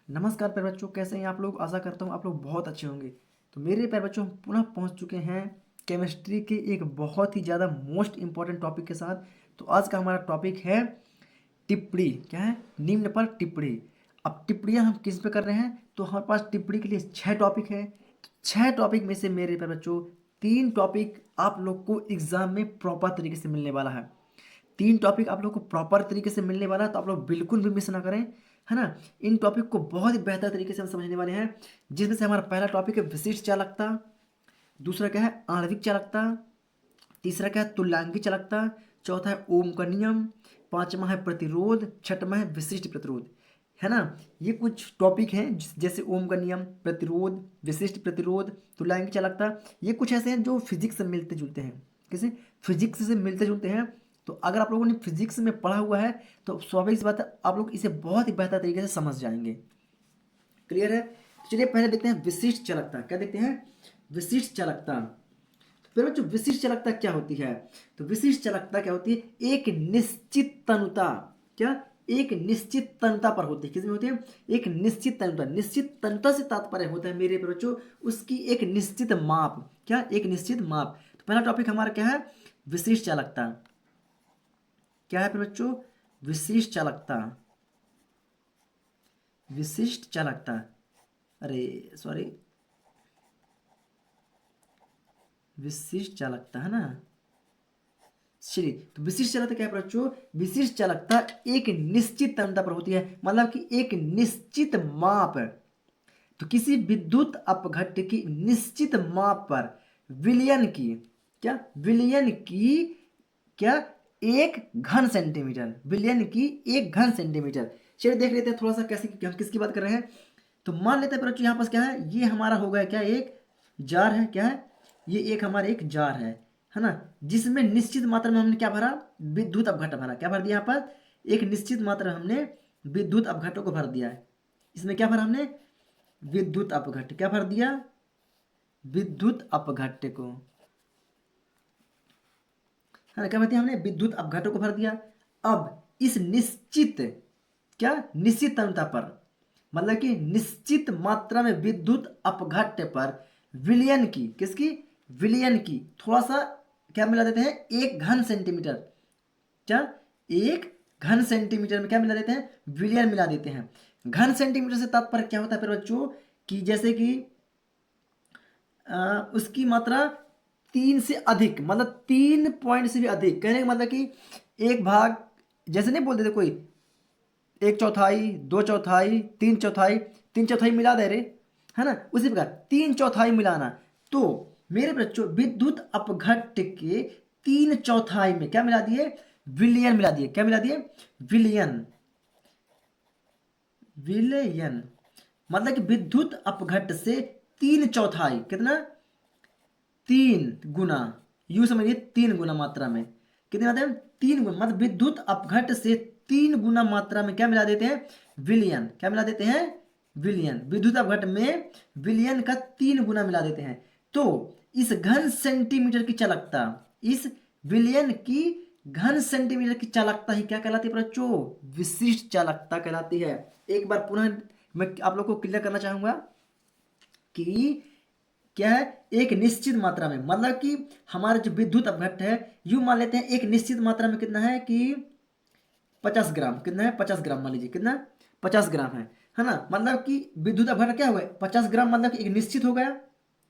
नमस्कार प्यारे बच्चों, कैसे हैं आप लोग। आशा करता हूँ आप लोग बहुत अच्छे होंगे। तो मेरे प्यारे बच्चों, हम पुनः पहुँच चुके हैं केमिस्ट्री के एक बहुत ही ज़्यादा मोस्ट इंपॉर्टेंट टॉपिक के साथ। तो आज का हमारा टॉपिक है टिप्पणी। क्या है? निम्न पर टिप्पणी। अब टिप्पणियाँ हम किस पे कर रहे हैं? तो हमारे पास टिप्पणी के लिए 6 टॉपिक है। 6 टॉपिक में से मेरे प्यारे बच्चों 3 टॉपिक आप लोग को एग्जाम में प्रॉपर तरीके से मिलने वाला है। 3 टॉपिक आप लोग को प्रॉपर तरीके से मिलने वाला है, तो आप लोग बिल्कुल भी मिस ना करें, है ना। इन टॉपिक को बहुत ही बेहतर तरीके से हम समझने वाले हैं, जिसमें से हमारा पहला टॉपिक है विशिष्ट चालकता। दूसरा क्या है? आणविक चालकता। तीसरा क्या है? तुल्यांकी चालकता। चौथा है ओम का नियम। पांचवा है प्रतिरोध। छठवां है विशिष्ट प्रतिरोध। है ना। ये कुछ टॉपिक हैं जैसे ओम का नियम, प्रतिरोध, विशिष्ट प्रतिरोध, तुल्यांकी चालकता। ये कुछ ऐसे हैं जो फिजिक्स से मिलते जुलते हैं। किसी फिजिक्स से मिलते जुलते हैं। तो अगर आप लोगों ने फिजिक्स में पढ़ा हुआ है तो स्वाभाविक सी बात है आप लोग इसे बहुत ही बेहतर तरीके से समझ जाएंगे। क्लियर है? तो चलिए पहले देखते हैं विशिष्ट चालकता। क्या देखते हैं? विशिष्ट चालकता। फिर बच्चों विशिष्ट चालकता क्या होती है? तो विशिष्ट चालकता क्या होती है? एक निश्चित तनुता। क्या? एक निश्चित तनुता पर होती है। किसमें होती है? एक निश्चित तनुता। निश्चित तनुता से तात्पर्य होता है मेरे बच्चों उसकी एक निश्चित माप। क्या? एक निश्चित माप। तो पहला टॉपिक हमारा क्या है? विशिष्ट चालकता। क्या है फिर बच्चों? विशिष्ट चालकता। विशिष्ट चालकता। अरे सॉरी, विशिष्ट चालकता है ना। चलिए, तो विशिष्ट चालकता क्या है बच्चों? विशिष्ट चालकता एक निश्चित तन्यता पर होती है, मतलब कि एक निश्चित माप। तो किसी विद्युत अपघट्य की निश्चित माप पर विलयन की, क्या? विलयन की, क्या? एक घन सेंटीमीटर। विलयन की एक घन सेंटीमीटर। चलिए देख लेते हैं थोड़ा सा कैसे हम किसकी बात कर रहे हैं। तो मान लेते हैं बच्चों यहाँ पास क्या है, ये हमारा हो गया क्या, एक जार है। क्या है? ये एक हमारा एक जार है ना, जिसमें निश्चित मात्रा में हमने क्या भरा? विद्युत अपघट्य भरा। क्या भर दिया यहाँ पर? एक निश्चित मात्रा हमने विद्युत अपघट्यों को भर दिया है। इसमें क्या भरा हमने? विद्युत अपघट्य। क्या भर दिया? विद्युत अपघट्य को, है ना। क्या भर दिया हमने? विद्युत अपघट्य को भर दिया। अब इस निश्चित, क्या? निश्चित तन्यता पर, मतलब कि निश्चित मात्रा में विद्युत अपघट्य पर विलयन की, किसकी? विलयन की थोड़ा सा क्या मिला देते हैं? एक घन सेंटीमीटर। क्या? एक घन सेंटीमीटर में क्या मिला देते हैं? विलयन मिला देते हैं। घन सेंटीमीटर से तात्पर्य क्या होता है फिर बच्चों? कि जैसे कि उसकी मात्रा 3 से अधिक, मतलब 3 पॉइंट से भी अधिक। कहने का मतलब कि एक भाग, जैसे नहीं बोलते थे कोई, 1/4, 2/4, 3/4, 3/4 मिला दे रे, है ना। उसी प्रकार 3/4 मिलाना। तो मेरे बच्चों विद्युत अपघट्य के 3/4 में क्या मिला दिए? विलयन मिला दिए। क्या मिला दिए? विलयन। विलयन मतलब कि विद्युत अपघट्य से 3/4, कितना? 3 गुना। यू समझिए 3 गुना मात्रा में। कितनी मात्रा में? 3 गुना, मतलब विद्युत अपघट्य से 3 गुना मात्रा में क्या मिला देते हैं? विलयन। क्या मिला देते हैं? विलयन। विद्युत अपघट्य में विलयन का 3 गुना मिला देते हैं। तो इस घन सेंटीमीटर की चालकता, इस विलयन की घन सेंटीमीटर की चालकता ही क्या कहलाती है बच्चों? विशिष्ट चालकता कहलाती है। एक बार पुनः मैं आप लोग को क्लियर करना चाहूंगा कि क्या है? एक निश्चित मात्रा में, मतलब कि हमारा जो विद्युत अपघट्य है, यूं मान लेते हैं एक निश्चित मात्रा में कितना है कि 50 ग्राम। कितना है? 50 ग्राम मान लीजिए। कितना? 50 ग्राम है ना। मतलब कि विद्युत अपघट्य क्या हुआ? 50 ग्राम, मतलब कि एक निश्चित हो गया।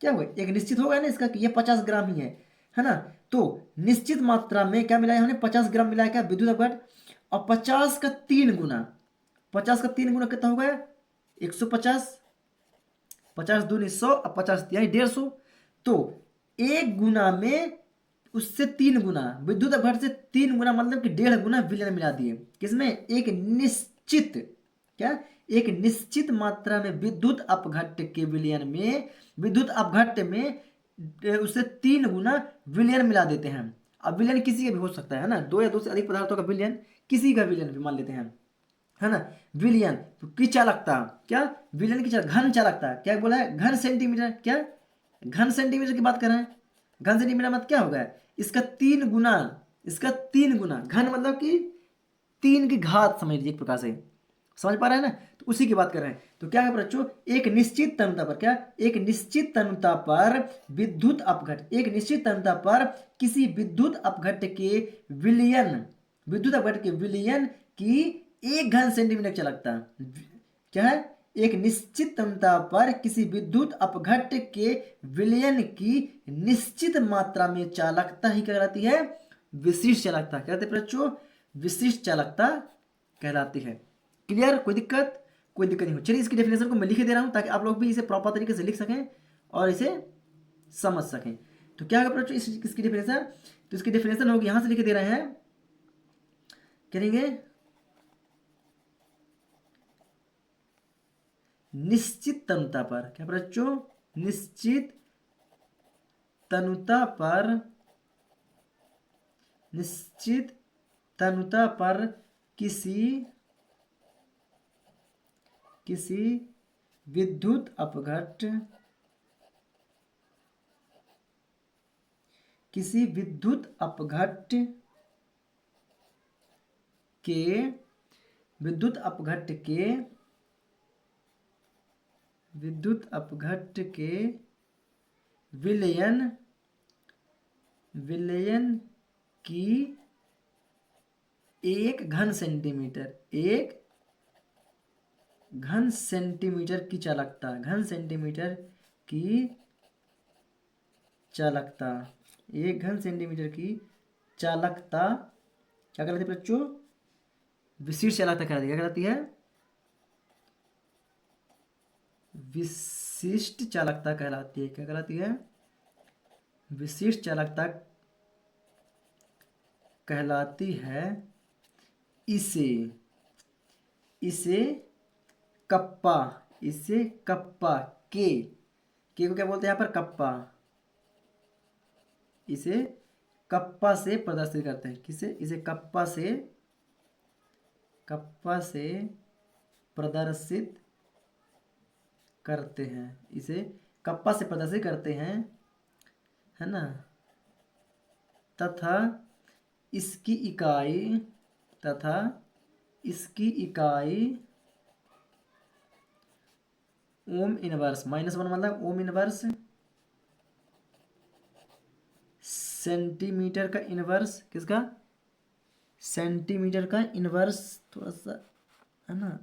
क्या हुआ? एक निश्चित हो गया ना इसका कि ये 50 ग्राम ही है ना। तो निश्चित मात्रा में क्या मिला है हमने? 50 ग्राम मिला है क्या? विद्युत अपघट्य। और 50 का 3 गुना, 50 का 3 गुना कितना हो गया? 150। 50 दूनी 100, अब 50 यानी 150। तो 1 गुना में उससे 3 गुना, विद्युत अपघट्य से 3 गुना, मतलब कि 1.5 गुना विलयन मिला दिए। किसमें? एक निश्चित, क्या? एक निश्चित मात्रा में विद्युत अपघट्य के विलयन में, विद्युत अपघट्य में उससे 3 गुना विलयन मिला देते हैं। अब विलयन किसी का भी हो सकता है ना, दो या दो से अधिक पदार्थों का विलयन, किसी का विलयन भी मान लेते हैं, है ना। विलयन तो की चालकता, क्या? विलयन की चालक घन चालकता। क्या बोला है? घन सेंटीमीटर। क्या? घन सेंटीमीटर की बात कर रहे हैं। घन सेंटीमीटर मतलब क्या होगा? इसका 3 गुना, इसका 3 गुना। घन मतलब कि 3 की घात समझ लीजिए एक प्रकार से। समझ पा रहे हैं ना। तो उसी की बात कर रहे हैं। तो क्या है बच्चों, एक निश्चित तन्यता पर, क्या, एक निश्चित तन्यता पर विद्युत अपघट, एक निश्चित तन्यता पर किसी विद्युत अपघट के विलयन, विद्युत अपघट के विलयन की 1 घन सेंटीमीटर चालकता, क्या है, एक निश्चित तन्यता पर किसी विद्युत अपघट के विलयन की निश्चित मात्रा में चालकता ही कहलाती है विशिष्ट चालकता। क्या कहते हैं बच्चों, विशिष्ट चालकता कहलाती है। क्लियर, कोई दिक्कत, कोई दिक्कत नहीं हो। चलिए इसकी डेफिनेशन को मैं लिख दे रहा हूं ताकि आप लोग भी इसे प्रॉपर तरीके से लिख सकें और इसे समझ सकें। तो क्या होगा बच्चों इसकी डेफिनेशन, तो इसकी डेफिनेशन होगी, यहां से लिख दे रहे हैं, करेंगे निश्चित तन्यता पर, क्या बच्चों, निश्चित तन्यता पर, निश्चित तन्यता पर किसी विद्युत अपघट, किसी विद्युत अपघट के, विद्युत अपघट के, विद्युत अपघट के विलयन, विलयन की 1 घन सेंटीमीटर, 1 घन सेंटीमीटर की चालकता, घन-सेंटीमीटर की चालकता, 1 घन सेंटीमीटर की चालकता क्या कहलाती है बच्चों, विशिष्ट चालकता कहलाती है। क्या कहलाती है, विशिष्ट चालकता कहलाती है। क्या कहलाती है, विशिष्ट चालकता कहलाती है। इसे, इसे कप्पा, इसे कप्पा के को क्या बोलते हैं यहाँ पर, कप्पा, इसे कप्पा से प्रदर्शित करते हैं। किसे, इसे कप्पा से, कप्पा से प्रदर्शित करते हैं, इसे कप्पा से प्रदर्शित करते हैं, है ना, तथा इसकी इकाई, तथा इसकी इकाई ओम इनवर्स, -1 मतलब ओम इनवर्स सेंटीमीटर का इनवर्स, किसका, सेंटीमीटर का इनवर्स, थोड़ा सा है ना,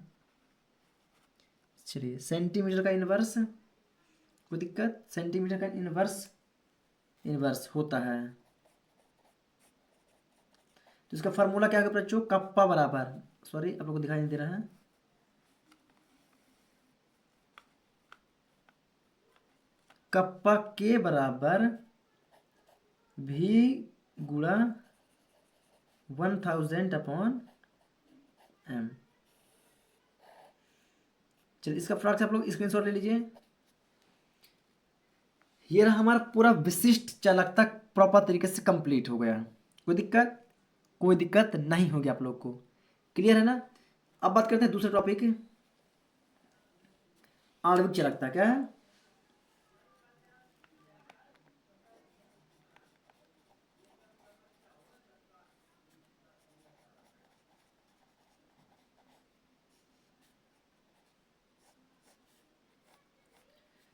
चलिए सेंटीमीटर का इनवर्स, कोई दिक्कत, सेंटीमीटर का इनवर्स, इनवर्स होता है। तो इसका फार्मूला क्या है बच्चों, कप्पा बराबर, सॉरी आप लोगों को दिखाई नहीं दे रहा है, कप्पा के बराबर भी गुणा 1000 अपॉन एम। चलिए इसका फटाक से आप लोग स्क्रीनशॉट ले लीजिए। ये रहा हमारा पूरा विशिष्ट चालकता प्रॉपर तरीके से कंप्लीट हो गया। कोई दिक्कत, कोई दिक्कत नहीं होगी आप लोग को, क्लियर है ना। अब बात करते हैं दूसरा टॉपिक, आणविक चालकता क्या है।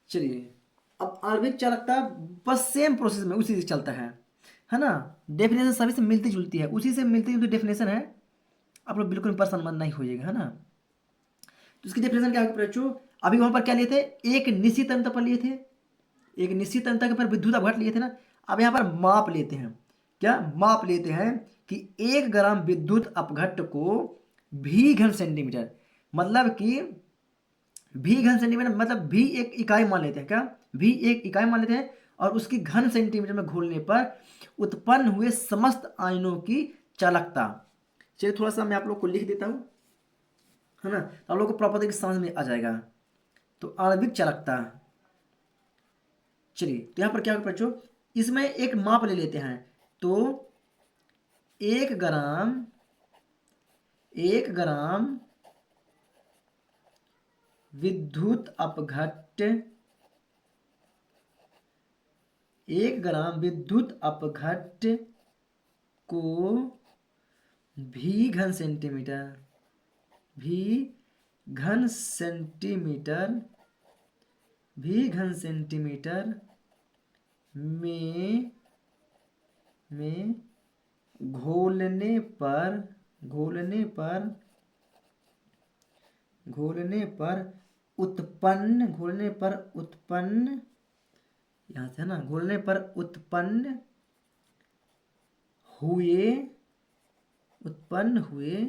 चलिए अब आणविक चालकता बस सेम प्रोसेस में उसी से चलता है ना। डेफिनेशन सभी से मिलती जुलती है, उसी से मिलती जुलती डेफिनेशन है, आप लोग बिल्कुल परेशान मत नहीं होइएगा, है ना। तो इसकी डेफिनेशन क्या है बच्चों, अभी वहां पर क्या लिए थे, एक निश्चित तन्यता पर लिए थे, एक निश्चित तन्यता के पर विद्युत अपघट लिए थे ना। अब यहाँ पर माप लेते हैं, क्या माप लेते हैं कि 1 ग्राम विद्युत अपघट को भी घन सेंटीमीटर, मतलब कि भी घन सेंटीमीटर मतलब भी एक इकाई मान लेते हैं, क्या भी एक इकाई मान लेते हैं, और उसकी घन सेंटीमीटर में घोलने पर उत्पन्न हुए समस्त आयनों की चालकता। चलिए थोड़ा सा मैं आप लोग को लिख देता हूं, है ना, तो आप लोग को प्रॉपर तरीके से समझ में आ जाएगा। तो आणविक चालकता, चलिए तो यहां पर क्या होगा बच्चों, इसमें एक माप ले लेते हैं। तो 1 ग्राम, 1 ग्राम विद्युत अपघट, 1 ग्राम विद्युत अपघट को भी घन सेंटीमीटर, भी घन सेंटीमीटर में घोलने पर उत्पन्न यहाँ से है ना, घोलने पर उत्पन्न हुए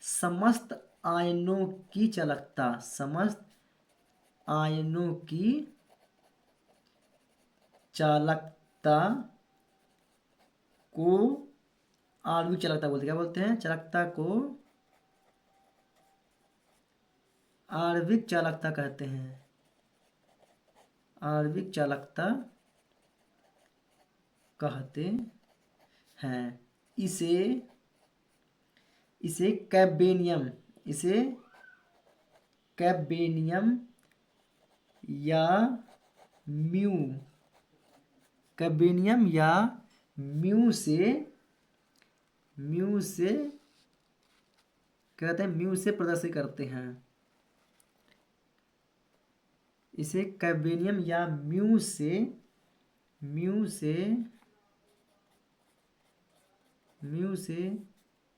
समस्त आयनों की चालकता को आणविक चालकता बोलते, क्या बोलते हैं? चालकता को आणविक चालकता कहते हैं। आणविक चालकता कहते हैं। इसे कैबेनियम या म्यू से कहते हैं, म्यू से प्रदर्शित करते हैं। इसे कैबेनियम या म्यू से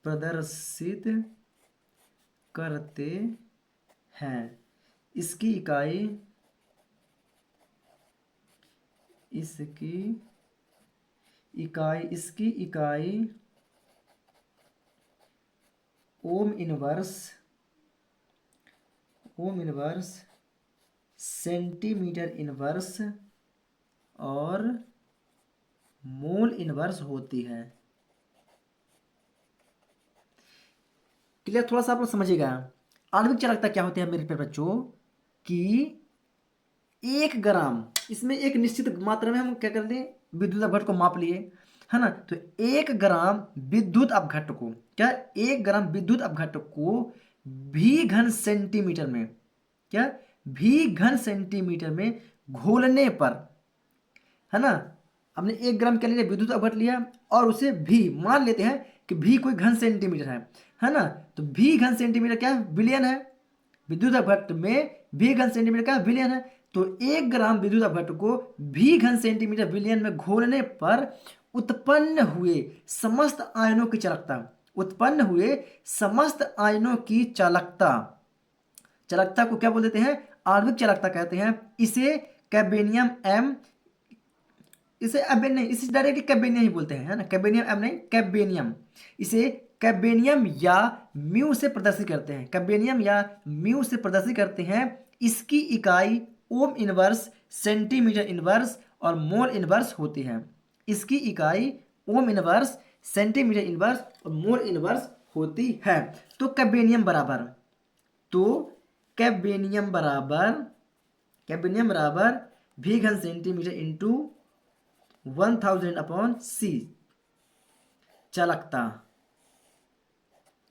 प्रदर्शित करते हैं। इसकी इकाई ओम इनवर्स सेंटीमीटर इनवर्स और मोल इनवर्स होती है। क्लियर? थोड़ा सा आप लोग समझिएगा। आणविक चालकता क्या होती है मेरे प्यारे बच्चों, कि 1 ग्राम, इसमें एक निश्चित मात्रा में हम क्या कर दें, विद्युत अपघट्ट को माप लिए, है ना। तो 1 ग्राम विद्युत अपघट्ट को, क्या 1 ग्राम विद्युत अपघट्ट को भी घन सेंटीमीटर में, क्या भी घन सेंटीमीटर में घोलने पर, है ना। हमने 1 ग्राम क्या लिया, विद्युत अपघट्ट लिया, और उसे भी मान लेते हैं कि भी कोई घन सेंटीमीटर है ना। तो भी घन सेंटीमीटर क्या है, विलियन है। विद्युत अपघट्ट में भी घन सेंटीमीटर क्या विलियन है। तो 1 ग्राम विद्युत अपघट्ट को भी घन सेंटीमीटर विलियन में घोलने पर उत्पन्न हुए समस्त आयनों की चालकता को क्या बोल देते हैं, आणविक चालकता कहते हैं। इसे कैबेनियम एम, इसे डायरेक्टली कैबेनियम ही बोलते हैं, है ना। कैबेनियम एम नहीं, कैबेनियम। इसे कैबेनियम या म्यू से प्रदर्शित करते हैं। इसकी इकाई ओम इनवर्स, सेंटीमीटर इनवर्स और मोल इनवर्स होती है। इसकी इकाई ओम इनवर्स, सेंटीमीटर इनवर्स और मोल इनवर्स होती है। तो कैबेनियम बराबर भी घन सेंटीमीटर इंटू 1000/c चालकता।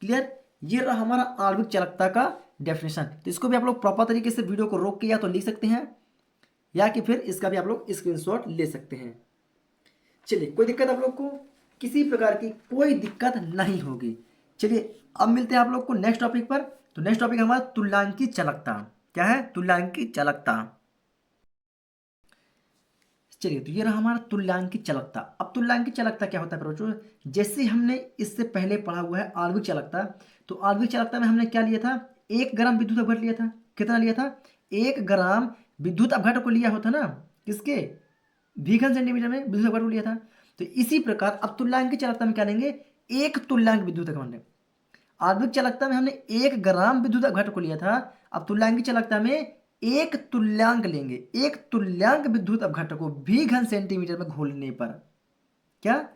क्लियर? ये रहा हमारा आणविक चालकता का डेफिनेशन। तो इसको भी आप लोग प्रॉपर तरीके से वीडियो को रोक के या तो लिख सकते हैं, या कि फिर इसका भी आप लोग स्क्रीनशॉट ले सकते हैं। चलिए, कोई दिक्कत आप लोग को, किसी प्रकार की कोई दिक्कत नहीं होगी। चलिए, अब मिलते हैं आप लोग को नेक्स्ट टॉपिक पर। तो नेक्स्ट टॉपिक हमारा तुल्यांकी चालकता। क्या है? तुल्यांकी चालकता। चलिए, तो ये रहा हमारा तुल्यांकी चालकता। अब तुल्यांकी चालकता क्या होता है बच्चों, जैसे हमने इससे पहले पढ़ा हुआ है आणविक चालकता। तो आणविक चालकता में हमने क्या लिया था, 1 ग्राम विद्युत अपघट्ट लिया था। कितना लिया था? 1 ग्राम विद्युत अपघट्ट को लिया होता ना, किसके, भी घन सेंटीमीटर में विद्युत अपघट्ट को लिया था। तो इसी प्रकार अब तुल्यांकी चालकता में क्या लेंगे, 1 तुल्यांक विद्युत अपघट्ट। आणविक चालकता में हमने 1 ग्राम विद्युत अपघट्ट को लिया था। अब तुल्यांकी चालकता में 1 तुल्यांक लेंगे। 1 तुल्यांक विद्युत अपघट्ट को भी घन सेंटीमीटर में घोलने पर, क्या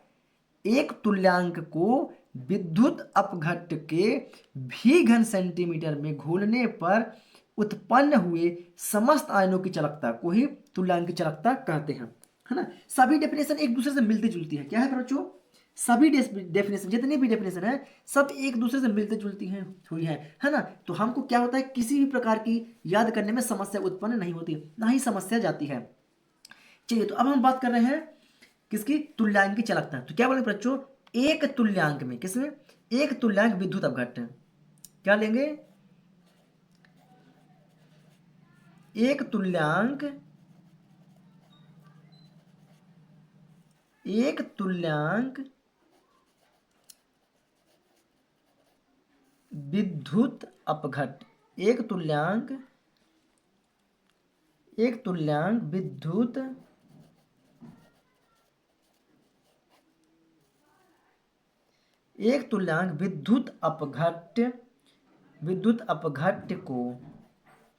1 तुल्यांक को विद्युत अपघट्ट के भी घन सेंटीमीटर में घोलने पर उत्पन्न हुए समस्त आयनों की चालकता को ही तुल्यांकी चालकता कहते हैं, है ना। सभी डेफिनेशन एक दूसरे से मिलती जुलती है। क्या है बच्चों, सभी डेफिनेशन, जितने भी डेफिनेशन है, सब एक दूसरे से मिलते जुलती हैं हुई है ना। तो हमको क्या होता है, किसी भी प्रकार की याद करने में समस्या उत्पन्न नहीं होती, ना ही समस्या जाती है। चलिए, तो अब हम बात कर रहे हैं किसकी, तुल्यांकी चालकता। तो क्या बोले बच्चों, 1 तुल्यांक में, किसमें, 1 तुल्यांक विद्युत अपघट्ट क्या लेंगे, एक तुल्यांक विद्युत अपघट, एक तुल्यांक विद्युत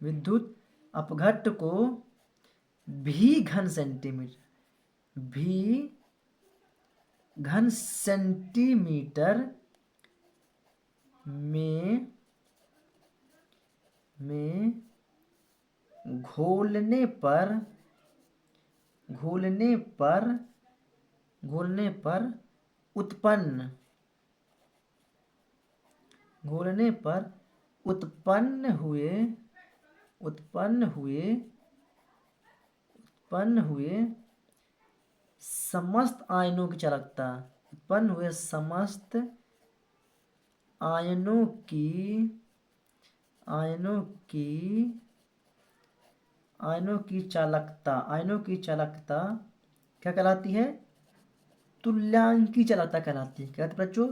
विद्युत अपघट को भी घन सेंटीमीटर में घोलने पर उत्पन्न हुए समस्त आयनों की चालकता, आयनों की चालकता क्या कहलाती है? तुल्यांकी चालकता कहलाती है। क्या कहते हैं बच्चों?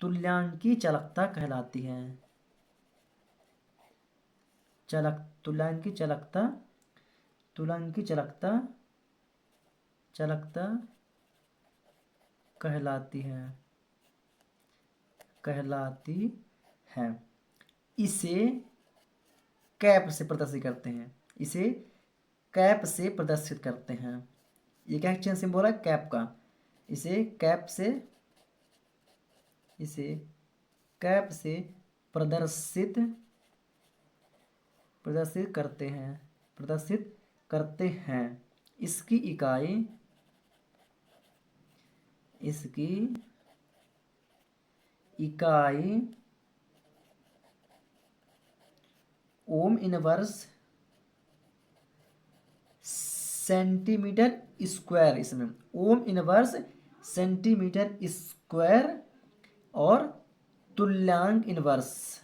तुल्यांकी चालकता कहलाती है। तुल्यांकी चालकता कहलाती है। इसे कैप से प्रदर्शित करते हैं। ये क्या चेन सिंबल है? कैप का। इसे कैप से प्रदर्शित करते हैं। इसकी इकाई ओम इनवर्स सेंटीमीटर स्क्वायर, इसमें ओम इनवर्स सेंटीमीटर स्क्वायर और तुल्यांक इनवर्स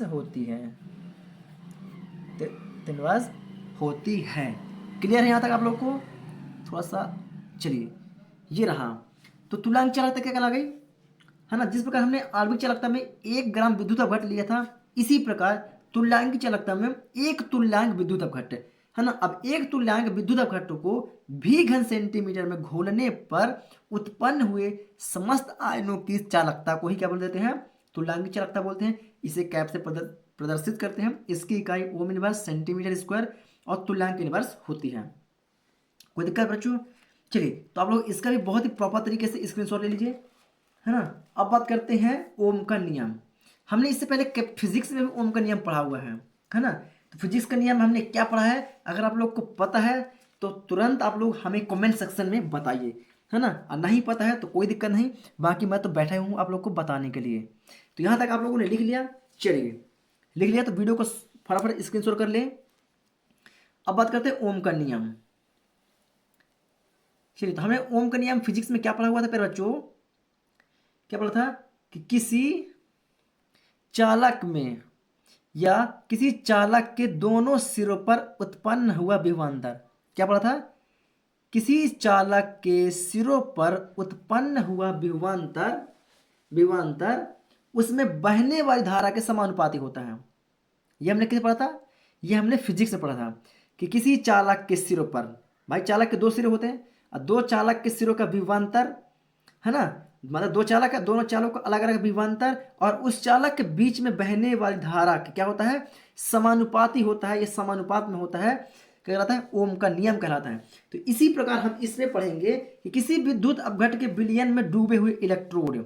होती है। क्लियर है यहाँ तक आप लोग को? थोड़ा सा चलिए, ये रहा। तो तुल्यांक चालकता क्या कहला गई, है ना? जिस प्रकार हमने आणविक चालकता में 1 ग्राम विद्युत अपघट्ट लिया था, इसी प्रकार तुल्यांक चालकता में 1 तुल्यांक विद्युत अपघट्ट, है ना? अब 1 तुल्यांक विद्युत अपघट्ट को भी घन सेंटीमीटर में घोलने पर उत्पन्न हुए समस्त आयनों की चालकता को ही क्या बोल देते हैं? तुल्यांक चालकता बोलते हैं। इसे कैप से प्रदर्शित करते हैं। इसकी इकाई ओम इनवर्स सेंटीमीटर स्क्वायर और तुल्यांक इनवर्स होती है। कोई दिक्कत बच्चों? चलिए, तो आप लोग इसका भी बहुत ही प्रॉपर तरीके से स्क्रीनशॉट ले लीजिए, है ना? अब बात करते हैं ओम का नियम। हमने इससे पहले फिजिक्स में भी ओम का नियम पढ़ा हुआ है ना? तो फिजिक्स का नियम हमने क्या पढ़ा है, अगर आप लोग को पता है तो तुरंत आप लोग हमें कमेंट सेक्शन में बताइए, है ना? और नहीं पता है तो कोई दिक्कत नहीं, बाकी मैं तो बैठा हूँ आप लोग को बताने के लिए। तो यहाँ तक आप लोगों ने लिख लिया। चलिए, लिख लिया तो वीडियो को फटाफट स्क्रीनशॉट कर लें। अब बात करते हैं ओम का नियम। चलिए, तो हमने ओम का नियम फिजिक्स में क्या पढ़ा हुआ था प्यारे बच्चों? क्या पढ़ा था कि किसी चालक में या किसी चालक के दोनों सिरों पर उत्पन्न हुआ विभवांतर, क्या पढ़ा था? किसी चालक के सिरों पर उत्पन्न हुआ विभवांतर उसमें बहने वाली धारा के समानुपाती होता है। ये हमने किसे पढ़ा था? ये हमने फिजिक्स में पढ़ा था कि किसी चालक के सिरों पर, भाई चालक के 2 सिरे होते हैं और 2 चालक के सिरों का विभवांतर, है ना? मतलब 2 चालक है, दोनों चालकों का अलग अलग विभवांतर और उस चालक के बीच में बहने वाली धारा क्या होता है? समानुपाती होता है। ये समानुपात में होता है, कहलाता है ओम का नियम कहलाता है। तो इसी प्रकार हम इसमें पढ़ेंगे कि किसी विद्युत अपघट्ट के विलयन में डूबे हुए इलेक्ट्रोड,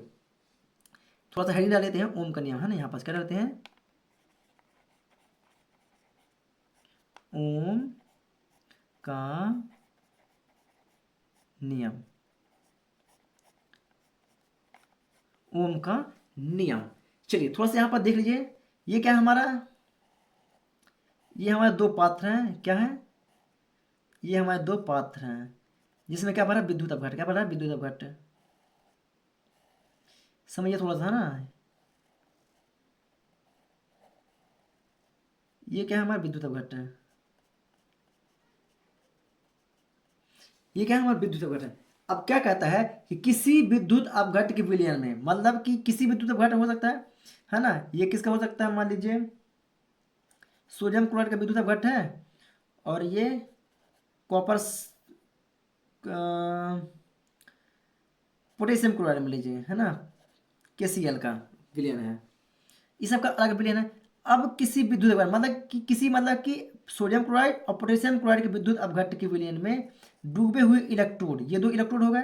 थोड़ा सा हेडिंग डाल लेते हैं, ओम का नियम, है ना? यहाँ पर क्या डालते हैं? ओम का नियम, ओम का नियम। चलिए, थोड़ा सा यहाँ पर देख लीजिए, ये क्या है हमारा? ये हमारे 2 पात्र हैं। क्या है? ये हमारे 2 पात्र हैं, जिसमें क्या पढ़ा? विद्युत अपघट्ट। क्या पढ़ा? विद्युत अपघट्ट। समझिए थोड़ा सा ना, ये क्या है हमारा विद्युत अपघट्ट है, ये क्या है हमारा विद्युत अपघट्ट है। अब क्या कहता है कि किसी विद्युत अपघट्ट के विलयन में, मतलब कि किसी विद्युत अपघट्ट हो सकता है ना। ये किसका हो सकता है, मान लीजिए सोडियम क्लोराइड का विद्युत अपघट्ट है, और ये कॉपर पोटेशियम क्लोराइड में लीजिए, है ना, KCl का विलयन है, ये सब का अलग विलयन है। अब किसी विद्युत अपघट्ट मतलब कि सोडियम क्लोराइड और पोटेशियम क्लोराइड के विद्युत अपघट्ट के विलयन में डूबे हुए इलेक्ट्रोड, ये दो इलेक्ट्रोड हो गए,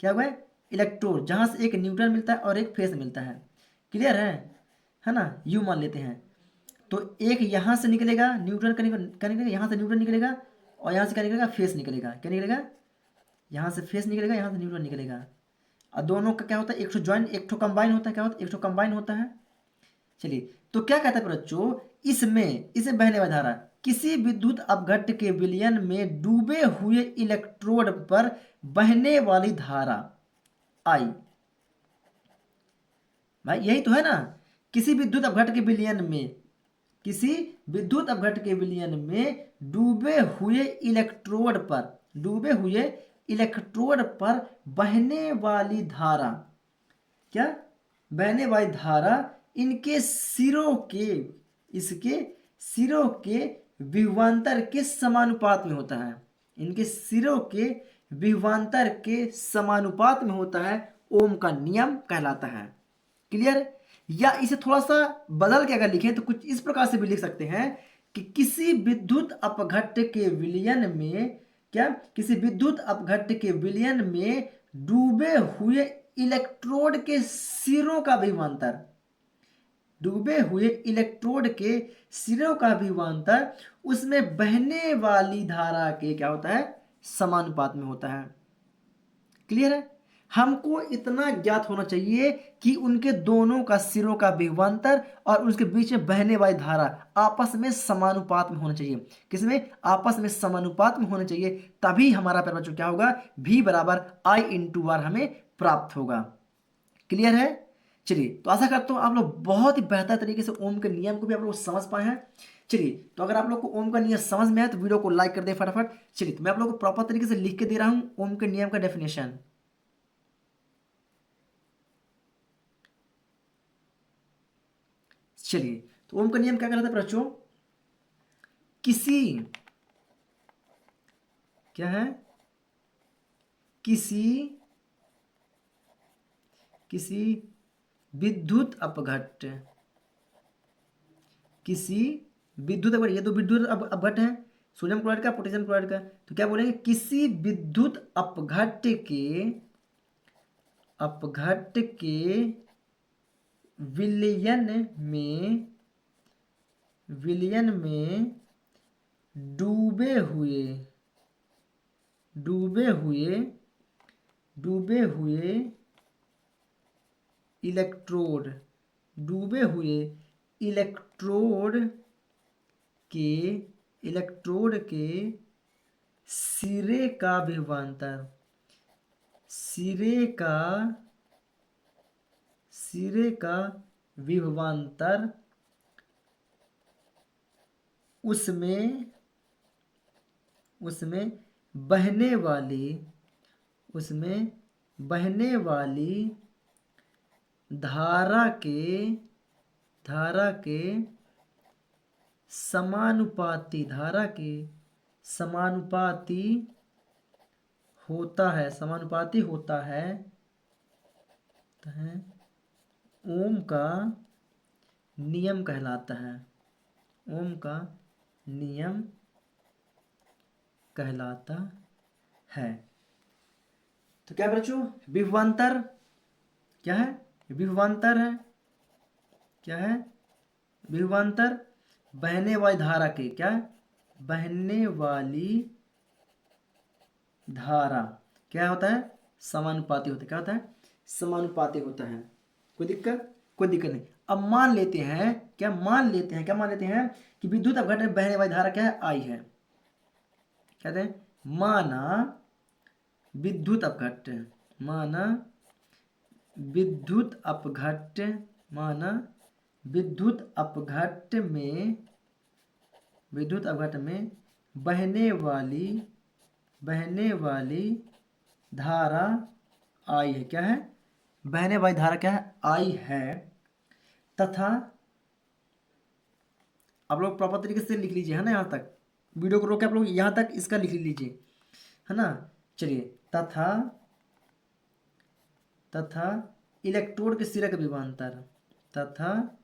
क्या हो गए, इलेक्ट्रोड, जहां से एक न्यूट्रन मिलता है और एक फेस मिलता है। क्लियर है ना, यू मान लेते हैं। तो एक यहाँ से निकलेगा न्यूट्रन का निकलेगा, यहाँ से न्यूट्रन निकलेगा, और यहाँ से क्या निकलेगा, फेस निकलेगा। क्या निकलेगा, यहाँ से फेस निकलेगा, यहाँ से न्यूट्रन निकलेगा। और दोनों का क्या होता है, एक ठो ज्वाइन एक ठो कंबाइन होता है, क्या होता है, एक ठो कंबाइन होता है। चलिए, तो क्या कहता है बच्चों, इसमें बहने वाली धारा किसी विद्युत अपघट्ट के विलयन में डूबे हुए इलेक्ट्रोड पर बहने वाली धारा आई। भाई यही तो है ना, किसी विद्युत अपघट्ट के विलयन में, किसी विद्युत अपघट्ट के विलयन में डूबे हुए इलेक्ट्रोड पर बहने वाली धारा, क्या, बहने वाली धारा इनके सिरों के, इसके सिरों के विभवांतर के समानुपात में होता है, इनके सिरों के विभवांतर के समानुपात में होता है, ओम का नियम कहलाता है। क्लियर। या इसे थोड़ा सा बदल के अगर लिखें तो कुछ इस प्रकार से भी लिख सकते हैं कि किसी विद्युत अपघट्ट के विलयन में, क्या, किसी विद्युत अपघट्ट के विलयन में डूबे हुए इलेक्ट्रोड के सिरों का विभवांतर, डूबे हुए इलेक्ट्रोड के सिरों का विभवांतर उसमें बहने वाली धारा के क्या होता है, समानुपात में होता है। क्लियर है। हमको इतना ज्ञात होना चाहिए कि उनके दोनों का सिरों का विभवांतर और उसके बीच में बहने वाली धारा आपस में समानुपात में होना चाहिए। किसमें, आपस में समानुपात में होना चाहिए, तभी हमारा प्यारा बच्चों क्या होगा, V बराबर I × R हमें प्राप्त होगा। क्लियर है। चलिए, तो आशा करता हूँ आप लोग बहुत ही बेहतर तरीके से ओम के नियम को भी आप लोग समझ पाए हैं। चलिए, तो अगर आप लोग को ओम का नियम समझ में आए तो वीडियो को लाइक कर दे फटाफट। चलिए, तो मैं आप लोग को प्रॉपर तरीके से लिख के दे रहा हूँ ओम के नियम का डेफिनेशन। चलिए, तो ओम का नियम क्या कहता है बच्चों, किसी, क्या है, किसी विद्युत अपघट्ट, किसी विद्युत अपघट्ट, ये दो विद्युत अपघट्ट है, सोडियम क्लोराइड का, पोटेशियम क्लोराइड का। तो क्या बोलेंगे, किसी विद्युत अपघट्ट के विलयन में डूबे हुए इलेक्ट्रोड, डूबे हुए इलेक्ट्रोड के सिरे का विभवांतर, सिरे का विभवांतर उसमें बहने वाली धारा के समानुपाती होता है, ओम का नियम कहलाता है, ओम का नियम कहलाता है। तो क्या बच्चों, विभवांतर क्या है, विभवांतर है, क्या है, विभवांतर बहने वाली धारा के, क्या, बहने वाली धारा क्या होता है, समानुपाती होता है। क्या होता है, समानुपाती होता है। कोई दिक्कत नहीं। अब मान लेते हैं क्या मान लेते हैं कि विद्युत अपघट्ट में बहने वाली धारा क्या है, I है। कहते हैं माना विद्युत अपघट्ट में विद्युत अपघट में बहने वाली धारा आई है। क्या है? बहने वाली धारा क्या है? आई है। तथा आप लोग प्रॉपर तरीके से लिख लीजिए, है ना। यहाँ तक वीडियो को रोक के आप लोग यहाँ तक इसका लिख लीजिए, है ना। चलिए, तथा इलेक्ट्रोड के सिरे का विभवांतर, तथा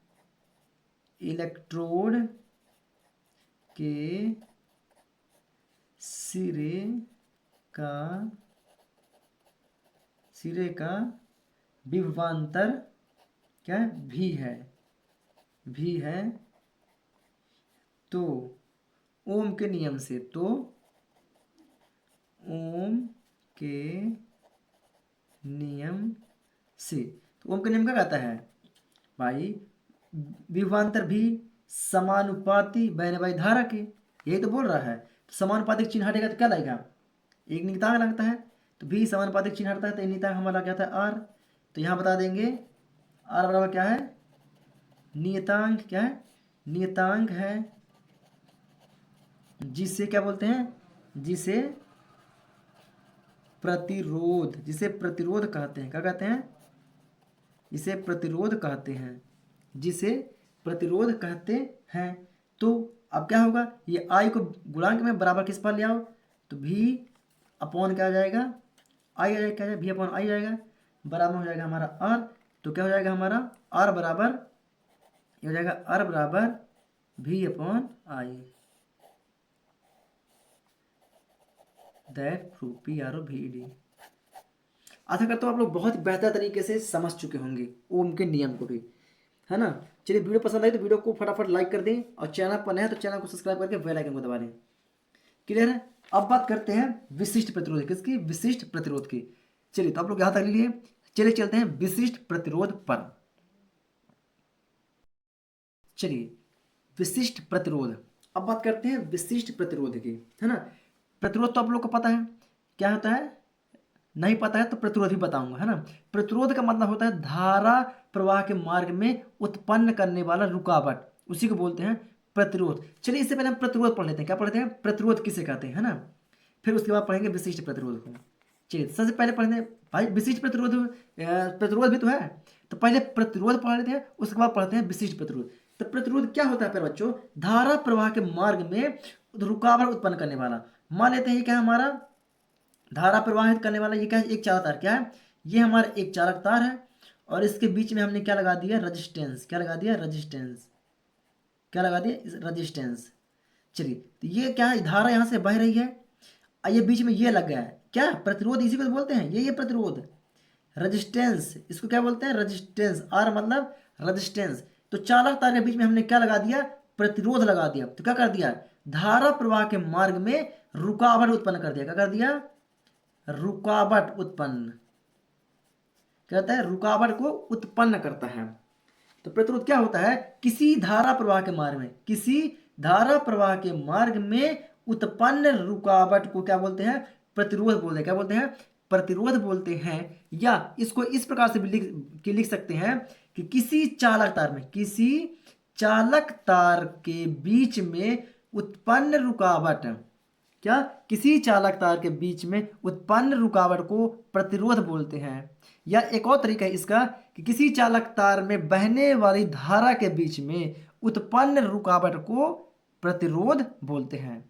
इलेक्ट्रोड के सिरे का विभवांतर क्या है? भी है। तो ओम के नियम से, तो ओम के नियम क्या कहता है भाई? विभवांतर भी समानुपाती बहने वाली धारा के, यही तो बोल रहा है। तो समानुपातिक चिन्ह हटेगा तो क्या लगेगा? एक नियतांक लगता है। तो भी समानुपातिक चिन्ह हटता है तो नियतांक हमारा क्या था? आर। तो यहाँ बता देंगे आर बराबर क्या है? नियतांक। क्या है? नियतांक है जिसे क्या बोलते हैं? जिसे प्रतिरोध कहते हैं। क्या कहते हैं? इसे प्रतिरोध कहते हैं। तो अब क्या होगा? ये आई को गुणांक में बराबर किस पर ले आओ? तो भी अपॉन क्या आ जाएगा? आई आ जाएगा। क्या भी अपॉन आई जाएगा, बराबर हो जाएगा हमारा आर। तो क्या हो जाएगा हमारा? आर बराबर, ये हो जाएगा आर बराबर भी upon I. That proof PROVED। आशा करता हूँ आप लोग बहुत बेहतर तरीके से समझ चुके होंगे ओम के नियम को भी, है ना। चलिए, वीडियो पसंद आई तो वीडियो को फटाफट लाइक कर दें, और चैनल पर नए हैं तो चैनल को सब्सक्राइब करके बेल आइकन को दबा दें। क्लियर है? अब बात करते हैं विशिष्ट प्रतिरोध। किसकी? विशिष्ट प्रतिरोध की। चलिए, तो आप लोग यहां तक लिए, चलिए चलते हैं विशिष्ट प्रतिरोध पर। चलिए, विशिष्ट प्रतिरोध, अब बात करते हैं विशिष्ट प्रतिरोध की, है ना। प्रतिरोध तो आप लोग को पता है क्या होता है, नहीं पता है तो प्रतिरोध ही बताऊंगा, है ना। प्रतिरोध का मतलब होता है धारा प्रवाह के मार्ग में उत्पन्न करने वाला रुकावट, उसी को बोलते हैं प्रतिरोध। चलिए, इससे पहले हम प्रतिरोध पढ़ लेते हैं। क्या पढ़ते हैं? प्रतिरोध किसे कहते हैं, है ना। फिर उसके बाद पढ़ेंगे विशिष्ट प्रतिरोध को। चलिए, सबसे पहले पढ़ेंगे भाई विशिष्ट प्रतिरोध। प्रतिरोध भी तो है, तो पहले प्रतिरोध पढ़ लेते हैं, उसके बाद पढ़ते हैं विशिष्ट प्रतिरोध। तो प्रतिरोध क्या होता है फिर बच्चों? धारा प्रवाह के मार्ग में रुकावट उत्पन्न करने वाला। मान लेते हैं ये क्या है हमारा? धारा प्रवाहित करने वाला ये क्या है? एक चालक तार। क्या है? ये हमारा एक चालक तार है, और इसके बीच में हमने क्या लगा दिया? रजिस्टेंस। क्या लगा दिया? रजिस्टेंस। क्या लगा दिया? रजिस्टेंस। चलिए, तो ये क्या है? धारा यहां से बह रही है, ये बीच में ये लग गया है। क्या? प्रतिरोध, इसी को तो बोलते हैं। ये प्रतिरोध, रजिस्टेंस, इसको क्या बोलते हैं? रजिस्टेंस। आर मतलब रजिस्टेंस। तो चालक तार के बीच में हमने क्या लगा दिया? प्रतिरोध लगा दिया। तो क्या कर दिया? धारा प्रवाह के मार्ग में रुकावट उत्पन्न कर दिया। क्या कर दिया? रुकावट उत्पन्न कहता है, रुकावट को उत्पन्न करता है। तो प्रतिरोध क्या होता है? किसी धारा प्रवाह के मार्ग में उत्पन्न रुकावट को क्या बोलते हैं? प्रतिरोध बोलते हैं। क्या बोलते हैं? प्रतिरोध बोलते हैं। या इसको इस प्रकार से भी लिख सकते हैं कि किसी चालक तार के बीच में उत्पन्न रुकावट, क्या? किसी चालक तार के बीच में उत्पन्न रुकावट को प्रतिरोध बोलते हैं। या एक और तरीका है इसका कि किसी चालक तार में बहने वाली धारा के बीच में उत्पन्न रुकावट को प्रतिरोध बोलते हैं।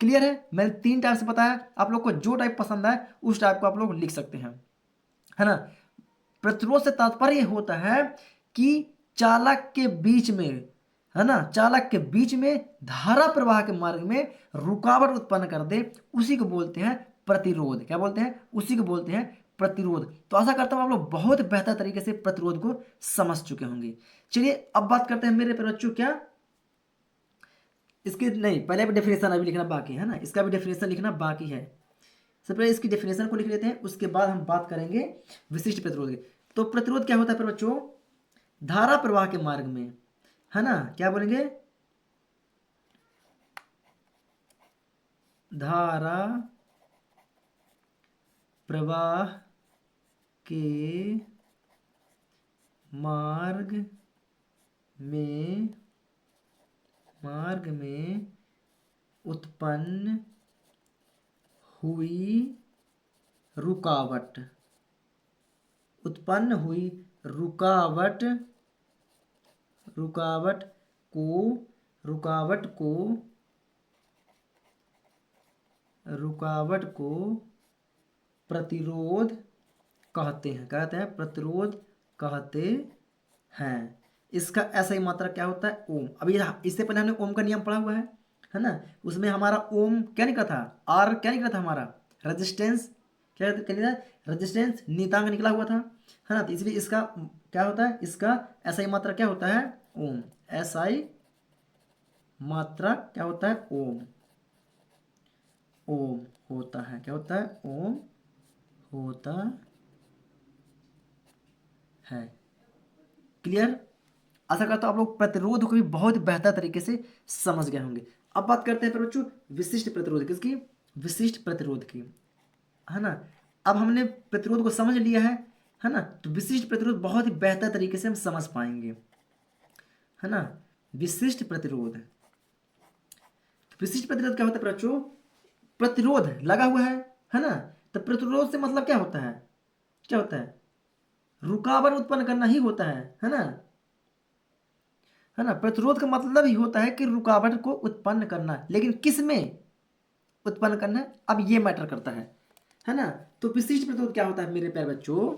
क्लियर है? मैंने 3 टाइप से बताया, आप लोग को जो टाइप पसंद आए उस टाइप को आप लोग लिख सकते हैं, है ना। प्रतिरोध से तात्पर्य होता है कि चालक के बीच में, है ना, चालक के बीच में धारा प्रवाह के मार्ग में रुकावट उत्पन्न कर दे, उसी को बोलते हैं प्रतिरोध। क्या बोलते हैं? उसी को बोलते हैं प्रतिरोध। तो आशा करता हूं आप लोग बहुत बेहतर तरीके से प्रतिरोध को समझ चुके होंगे। चलिए, अब बात करते हैं मेरे बच्चों, क्या इसकी नहीं, पहले भी डेफिनेशन अभी लिखना बाकी है ना, इसका भी डेफिनेशन लिखना बाकी है। सबसे पहले इसकी डेफिनेशन को लिख लेते हैं, उसके बाद हम बात करेंगे विशिष्ट प्रतिरोध की। तो प्रतिरोध क्या होता है फिर बच्चों? धारा प्रवाह के मार्ग में, है ना, क्या बोलेंगे? धारा प्रवाह के मार्ग में मार्ग में उत्पन्न हुई रुकावट, उत्पन्न हुई रुकावट, रुकावट को रुकावट को रुकावट को प्रतिरोध कहते हैं, कहते हैं प्रतिरोध कहते हैं। इसका ऐसा ही मात्रा क्या होता है? ओम। अभी इससे पहले हमने ओम का नियम पढ़ा हुआ है ना? उसमें हमारा ओम क्या निकला था? आर क्या निकला था हमारा? रेजिस्टेंस। क्या निकला? रेजिस्टेंस नियतांक निकला हुआ था, है ना? तो इसलिए इसका क्या होता है? इसका ऐसा ही मात्रा क्या होता है? ओम। ऐसा ही मात्रा क्या होता है? ओम। ओम होता है। क्या होता है? ओम होता है। क्लियर? आशा करता हूं आप लोग प्रतिरोध को भी बहुत बेहतर तरीके से समझ गए होंगे। अब बात करते हैं फिर बच्चों विशिष्ट प्रतिरोध किसकी? विशिष्ट प्रतिरोध की, है ना? अब हमने प्रतिरोध को समझ लिया है ना? तो विशिष्ट प्रतिरोध बहुत ही बेहतर तरीके से हम समझ पाएंगे, है ना? विशिष्ट प्रतिरोध, तो विशिष्ट प्रतिरोध क्या होता है बच्चों? प्रतिरोध लगा हुआ है ना? तो प्रतिरोध से मतलब क्या होता है? क्या होता है? रुकावट उत्पन्न करना ही होता है ना? है ना? प्रतिरोध का मतलब ही होता है कि रुकावट को उत्पन्न करना, लेकिन किस में उत्पन्न करना है, अब ये मैटर करता है ना? तो विशिष्ट प्रतिरोध क्या होता है मेरे प्यारे बच्चों?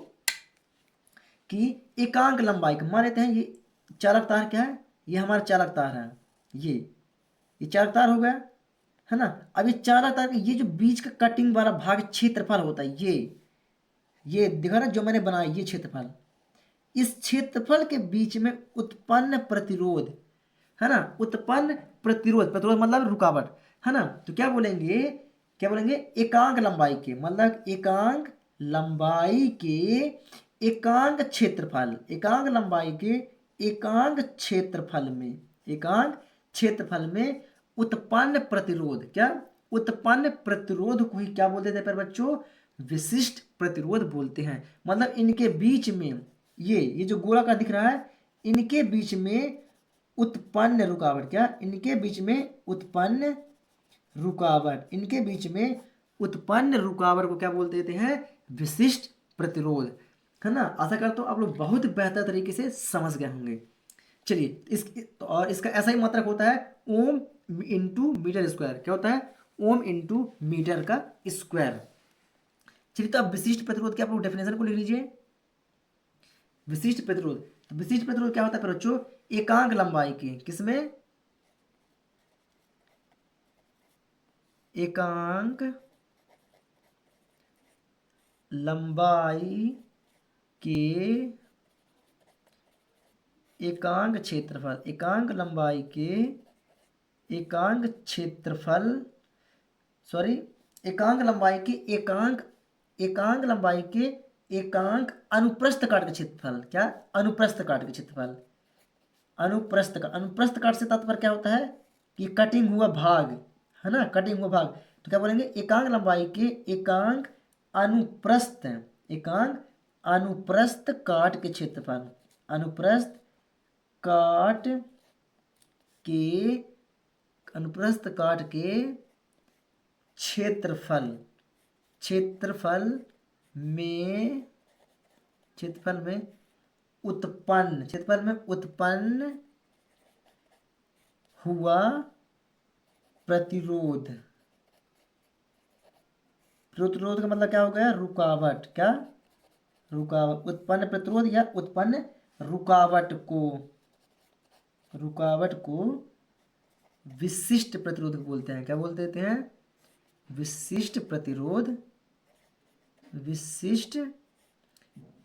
कि एकांक लंबाई का, मान लेते हैं ये चालक तार क्या है? ये हमारा चालक तार है, ये चालक तार हो गया, है ना? अब ये चालक तार का ये जो बीच का कटिंग वाला भाग क्षेत्रफल होता है, ये दिखा ना जो मैंने बनाया, ये क्षेत्रफल, इस क्षेत्रफल के बीच में उत्पन्न प्रतिरोध, है ना? उत्पन्न प्रतिरोध, प्रतिरोध मतलब रुकावट, है ना? तो क्या बोलेंगे? क्या बोलेंगे? एकांक लंबाई के, मतलब एकांक लंबाई के एकांक क्षेत्रफल, एकांक लंबाई के एकांक क्षेत्रफल में, एकांक क्षेत्रफल में उत्पन्न प्रतिरोध, क्या? उत्पन्न प्रतिरोध को ही क्या बोलते थे पर बच्चों? विशिष्ट प्रतिरोध बोलते हैं। मतलब इनके बीच में ये जो गोलाकार दिख रहा है, इनके बीच में उत्पन्न रुकावट, क्या? इनके बीच में उत्पन्न रुकावट, इनके बीच में उत्पन्न रुकावट को क्या बोल देते हैं? विशिष्ट प्रतिरोध, है ना? आशा करता हूँ आप लोग बहुत बेहतर तरीके से समझ गए होंगे। चलिए और इसका ऐसा ही मात्रक होता है ओम इंटू मीटर स्क्वायर। क्या होता है? ओम इंटू मीटर का स्क्वायर। चलिए तो अब विशिष्ट प्रतिरोध के आप लोग डेफिनेशन को लिख लीजिए। विशिष्ट प्रतिरोध, तो विशिष्ट प्रतिरोध क्या होता है बच्चों? एकांक लंबाई के, किसमें? एकांक लंबाई के एकांक क्षेत्रफल, एकांक लंबाई के एकांक क्षेत्रफल, सॉरी, एकांक लंबाई के एकांक लंबाई के एकांक अनुप्रस्थ काट का क्षेत्रफल, क्या? अनुप्रस्थ काट का क्षेत्रफल, अनुप्रस्थ काट से तात्पर्य क्या होता है? कि कटिंग हुआ भाग, है ना? कटिंग हुआ भाग। तो क्या बोलेंगे? एकांक लंबाई के एकांक अनुप्रस्थ, एकांक अनुप्रस्थ काट के क्षेत्रफल, अनुप्रस्थ काट के, अनुप्रस्थ काट के क्षेत्रफल, क्षेत्रफल में, क्षेत्रफल में उत्पन्न, क्षेत्रफल में उत्पन्न हुआ प्रतिरोध, प्रतिरोध का मतलब क्या हो गया? रुकावट, क्या? रुकावट, उत्पन्न प्रतिरोध या उत्पन्न रुकावट को, रुकावट को विशिष्ट प्रतिरोध बोलते हैं। क्या बोलते हैं? विशिष्ट प्रतिरोध, विशिष्ट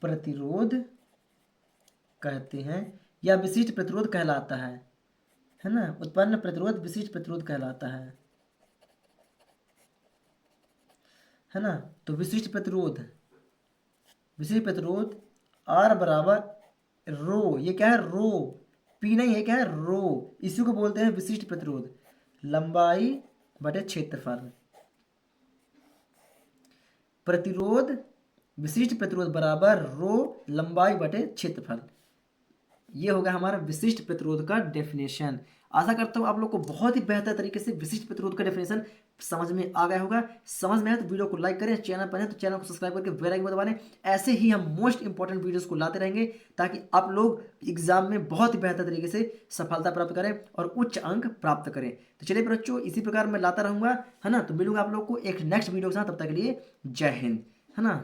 प्रतिरोध कहते हैं, या विशिष्ट प्रतिरोध कहलाता है ना? उत्पन्न प्रतिरोध विशिष्ट प्रतिरोध कहलाता है ना? तो विशिष्ट प्रतिरोध, विशिष्ट प्रतिरोध R बराबर रो, ये क्या है? रो, पी नहीं है, क्या है? रो, इसी को बोलते हैं विशिष्ट प्रतिरोध, लंबाई बटे क्षेत्रफल। प्रतिरोध, विशिष्ट प्रतिरोध बराबर रो लंबाई बटे क्षेत्रफल। ये हो गया हमारा विशिष्ट प्रतिरोध का डेफिनेशन। आशा करता हूँ आप लोग को बहुत ही बेहतर तरीके से विशिष्ट प्रतिरोध का डेफिनेशन समझ में आ गया होगा। समझ में आए तो वीडियो को लाइक करें, चैनल पर है तो चैनल को सब्सक्राइब करके बेल आइकन दबा लें। ऐसे ही हम मोस्ट इंपॉर्टेंट वीडियोस को लाते रहेंगे ताकि आप लोग एग्जाम में बहुत ही बेहतर तरीके से सफलता प्राप्त करें और उच्च अंक प्राप्त करें। तो चलिए बच्चों, इसी प्रकार मैं लाता रहूंगा, है ना। तो मिलूंगा आप लोग को एक नेक्स्ट वीडियो के साथ, तब तक के लिए जय हिंद, है ना।